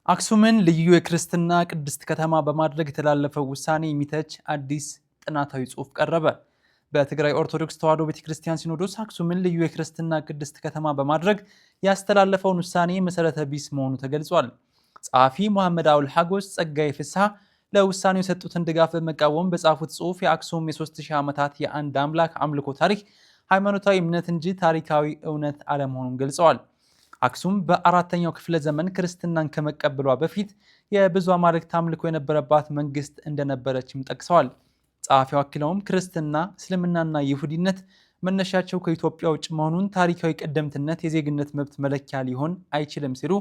አክሱምን ልዩ የክርስትና ቅድስት ከተማ በማድረግ የተላለፈው ውሳኔ የሚተች አዲስ ጥናታዊ ጽሑፍ ቀረበ። በትግራይ ኦርቶዶክስ ተዋሕዶ ቤተክርስቲያን ሲኖዶስ አክሱምን ልዩ የክርስትና ቅድስት ከተማ በማድረግ ያስተላለፈውን ውሳኔ መሰረተ ቢስ መሆኑ ተገልጿል። ጸሐፊ መሐመድ አውል ሐጎስ ጸጋዬ ፍስሐ ለውሳኔው የሰጡትን ድጋፍ በመቃወም በጻፉት ጽሑፍ የአክሱም የ3000 ዓመታት የአንድ አምላክ አምልኮ ታሪክ ሃይማኖታዊ እምነት እንጂ ታሪካዊ እውነት አለመሆኑን ገልጸዋል። አክሱም በአራተኛው ክፍለ ዘመን ክርስትናን ከመቀበሏ በፊት የብዙ አማልክት አምልኮ የነበረባት መንግስት እንደነበረችም ጠቅሰዋል። ጸሐፊው አክለውም ክርስትና፣ እስልምናና ይሁዲነት መነሻቸው ከኢትዮጵያ ውጭ መሆኑን፣ ታሪካዊ ቀደምትነት የዜግነት መብት መለኪያ ሊሆን አይችልም ሲሉ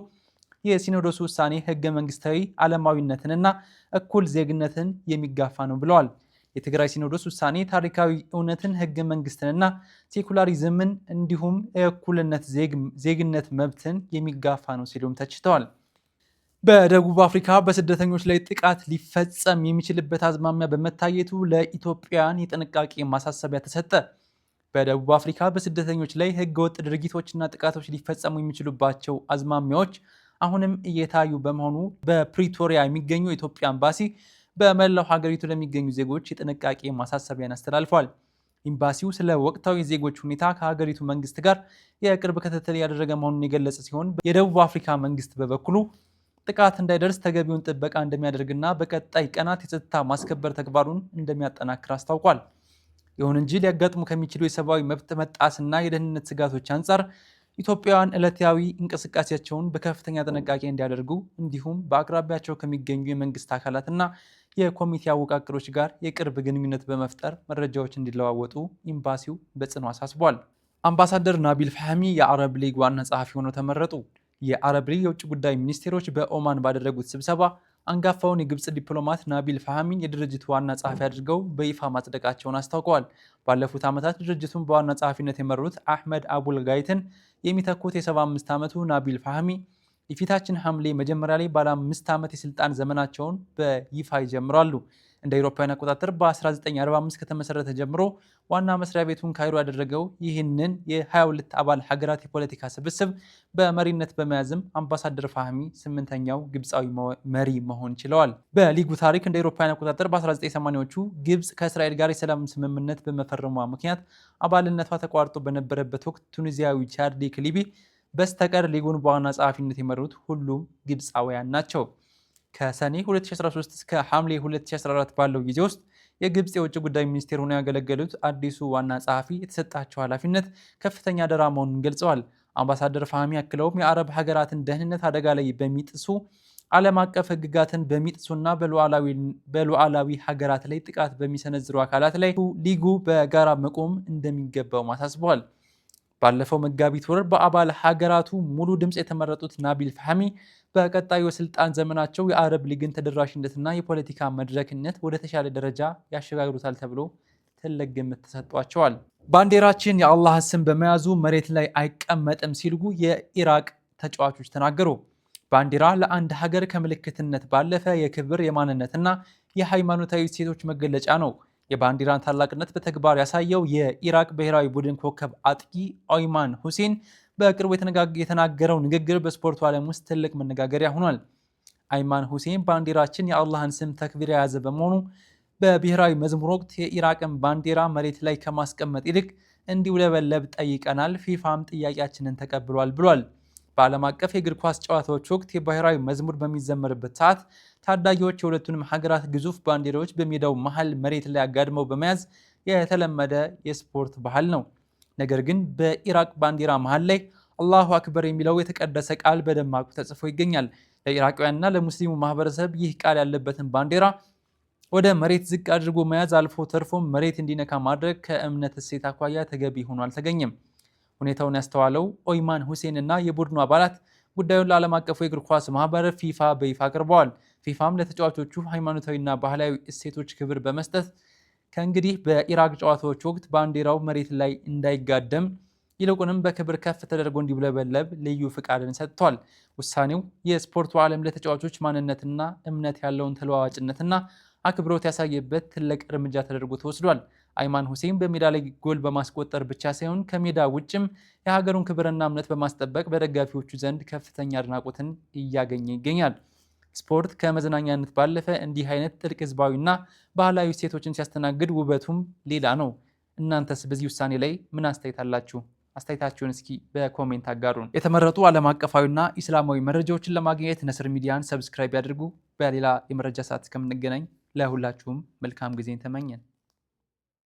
የሲኖዶሱ ውሳኔ ህገ መንግስታዊ ዓለማዊነትንና እኩል ዜግነትን የሚጋፋ ነው ብለዋል። የትግራይ ሲኖዶስ ውሳኔ ታሪካዊ እውነትን፣ ህገ መንግስትንና ሴኩላሪዝምን እንዲሁም የእኩልነት ዜግነት መብትን የሚጋፋ ነው ሲሉም ተችተዋል። በደቡብ አፍሪካ በስደተኞች ላይ ጥቃት ሊፈጸም የሚችልበት አዝማሚያ በመታየቱ ለኢትዮጵያውያን የጥንቃቄ ማሳሰቢያ ተሰጠ። በደቡብ አፍሪካ በስደተኞች ላይ ህገወጥ ድርጊቶችና ጥቃቶች ሊፈጸሙ የሚችሉባቸው አዝማሚያዎች አሁንም እየታዩ በመሆኑ በፕሪቶሪያ የሚገኙ የኢትዮጵያ ኤምባሲ በመላው ሀገሪቱ ለሚገኙ ዜጎች የጥንቃቄ ማሳሰቢያን አስተላልፏል። ኤምባሲው ስለ ወቅታዊ ዜጎች ሁኔታ ከሀገሪቱ መንግስት ጋር የቅርብ ክትትል ያደረገ መሆኑን የገለጸ ሲሆን የደቡብ አፍሪካ መንግስት በበኩሉ ጥቃት እንዳይደርስ ተገቢውን ጥበቃ እንደሚያደርግና በቀጣይ ቀናት የጸጥታ ማስከበር ተግባሩን እንደሚያጠናክር አስታውቋል። ይሁን እንጂ ሊያጋጥሙ ከሚችሉ የሰብአዊ መብት መጣስና የደህንነት ስጋቶች አንጻር ኢትዮጵያውያን ዕለታዊ እንቅስቃሴያቸውን በከፍተኛ ጥንቃቄ እንዲያደርጉ እንዲሁም በአቅራቢያቸው ከሚገኙ የመንግስት አካላትና የኮሚቴ አወቃቀሮች ጋር የቅርብ ግንኙነት በመፍጠር መረጃዎች እንዲለዋወጡ ኤምባሲው በጽኑ አሳስቧል። አምባሳደር ናቢል ፋህሚ የአረብ ሊግ ዋና ጸሐፊ ሆነው ተመረጡ። የአረብ ሊግ የውጭ ጉዳይ ሚኒስቴሮች በኦማን ባደረጉት ስብሰባ አንጋፋውን የግብፅ ዲፕሎማት ናቢል ፋህሚን የድርጅቱ ዋና ጸሐፊ አድርገው በይፋ ማጽደቃቸውን አስታውቀዋል። ባለፉት ዓመታት ድርጅቱን በዋና ጸሐፊነት የመሩት አሕመድ አቡል ጋይትን የሚተኩት የ75 ዓመቱ ናቢል ፋህሚ የፊታችን ሐምሌ መጀመሪያ ላይ ባለ 5 ዓመት የስልጣን ዘመናቸውን በይፋ ይጀምራሉ። እንደ አውሮፓውያን አቆጣጠር በ1945 ከተመሰረተ ጀምሮ ዋና መስሪያ ቤቱን ካይሮ ያደረገው ይህንን የ22 አባል ሀገራት የፖለቲካ ስብስብ በመሪነት በመያዝም አምባሳደር ፋህሚ 8ኛው ግብፃዊ መሪ መሆን ችለዋል። በሊጉ ታሪክ እንደ አውሮፓውያን አቆጣጠር በ1980ዎቹ ግብፅ ከእስራኤል ጋር የሰላም ስምምነት በመፈረሟ ምክንያት አባልነቷ ተቋርጦ በነበረበት ወቅት ቱኒዚያዊ ቻርሊ ክሊቢ በስተቀር ሊጉን በዋና ጸሐፊነት የመሩት ሁሉም ግብፃውያን ናቸው። ከሰኔ 2013 እስከ ሐምሌ 2014 ባለው ጊዜ ውስጥ የግብፅ የውጭ ጉዳይ ሚኒስቴር ሆነው ያገለገሉት አዲሱ ዋና ጸሐፊ የተሰጣቸው ኃላፊነት ከፍተኛ አደራ መሆኑን ገልጸዋል። አምባሳደር ፋህሚ አክለውም የአረብ ሀገራትን ደህንነት አደጋ ላይ በሚጥሱ ዓለም አቀፍ ሕግጋትን በሚጥሱና በሉዓላዊ ሀገራት ላይ ጥቃት በሚሰነዝሩ አካላት ላይ ሊጉ በጋራ መቆም እንደሚገባው አሳስበዋል። ባለፈው መጋቢት ወር በአባል ሀገራቱ ሙሉ ድምፅ የተመረጡት ናቢል ፋህሚ በቀጣዩ የስልጣን ዘመናቸው የአረብ ሊግን ተደራሽነትና የፖለቲካ መድረክነት ወደ ተሻለ ደረጃ ያሸጋግሩታል ተብሎ ትልቅ ግምት ተሰጥቷቸዋል። ባንዲራችን የአላህ ስም በመያዙ መሬት ላይ አይቀመጥም ሲሉ የኢራቅ ተጫዋቾች ተናገሩ። ባንዲራ ለአንድ ሀገር ከምልክትነት ባለፈ የክብር፣ የማንነትና የሃይማኖታዊ እሴቶች መገለጫ ነው። የባንዲራን ታላቅነት በተግባር ያሳየው የኢራቅ ብሔራዊ ቡድን ኮከብ አጥቂ ኦይማን ሁሴን በቅርቡ የተናገረው ንግግር በስፖርቱ ዓለም ውስጥ ትልቅ መነጋገሪያ ሆኗል። አይማን ሁሴን ባንዲራችን የአላህን ስም ተክቢር የያዘ በመሆኑ በብሔራዊ መዝሙር ወቅት የኢራቅን ባንዲራ መሬት ላይ ከማስቀመጥ ይልቅ እንዲውለበለብ ጠይቀናል፣ ፊፋም ጥያቄያችንን ተቀብሏል ብሏል። በዓለም አቀፍ የእግር ኳስ ጨዋታዎች ወቅት የብሔራዊ መዝሙር በሚዘመርበት ሰዓት ታዳጊዎች የሁለቱንም ሀገራት ግዙፍ ባንዲራዎች በሜዳው መሃል መሬት ላይ አጋድመው በመያዝ የተለመደ የስፖርት ባህል ነው። ነገር ግን በኢራቅ ባንዲራ መሃል ላይ አላሁ አክበር የሚለው የተቀደሰ ቃል በደማቁ ተጽፎ ይገኛል። ለኢራቃውያንና ለሙስሊሙ ማህበረሰብ ይህ ቃል ያለበትን ባንዲራ ወደ መሬት ዝቅ አድርጎ መያዝ አልፎ ተርፎም መሬት እንዲነካ ማድረግ ከእምነት እሴት አኳያ ተገቢ ሆኖ አልተገኘም። ሁኔታውን ያስተዋለው ኦይማን ሁሴን እና የቡድኑ አባላት ጉዳዩን ለዓለም አቀፉ የእግር ኳስ ማህበር ፊፋ በይፋ አቅርበዋል። ፊፋም ለተጫዋቾቹ ሃይማኖታዊና ባህላዊ እሴቶች ክብር በመስጠት ከእንግዲህ በኢራቅ ጨዋታዎች ወቅት ባንዲራው መሬት ላይ እንዳይጋደም ይልቁንም በክብር ከፍ ተደርጎ እንዲውለበለብ ልዩ ፍቃድን ሰጥቷል። ውሳኔው የስፖርቱ ዓለም ለተጫዋቾች ማንነትና እምነት ያለውን ተለዋዋጭነትና አክብሮት ያሳየበት ትልቅ እርምጃ ተደርጎ ተወስዷል። አይማን ሁሴን በሜዳ ላይ ጎል በማስቆጠር ብቻ ሳይሆን ከሜዳ ውጭም የሀገሩን ክብርና እምነት በማስጠበቅ በደጋፊዎቹ ዘንድ ከፍተኛ አድናቆትን እያገኘ ይገኛል። ስፖርት ከመዝናኛነት ባለፈ እንዲህ አይነት ጥልቅ ህዝባዊና ባህላዊ እሴቶችን ሲያስተናግድ ውበቱም ሌላ ነው። እናንተስ በዚህ ውሳኔ ላይ ምን አስተያየት አላችሁ? አስተያየታችሁን እስኪ በኮሜንት አጋሩን። የተመረጡ ዓለም አቀፋዊና ኢስላማዊ መረጃዎችን ለማግኘት ነስር ሚዲያን ሰብስክራይብ ያድርጉ። በሌላ የመረጃ ሰዓት እስከምንገናኝ ለሁላችሁም መልካም ጊዜን ተመኘን።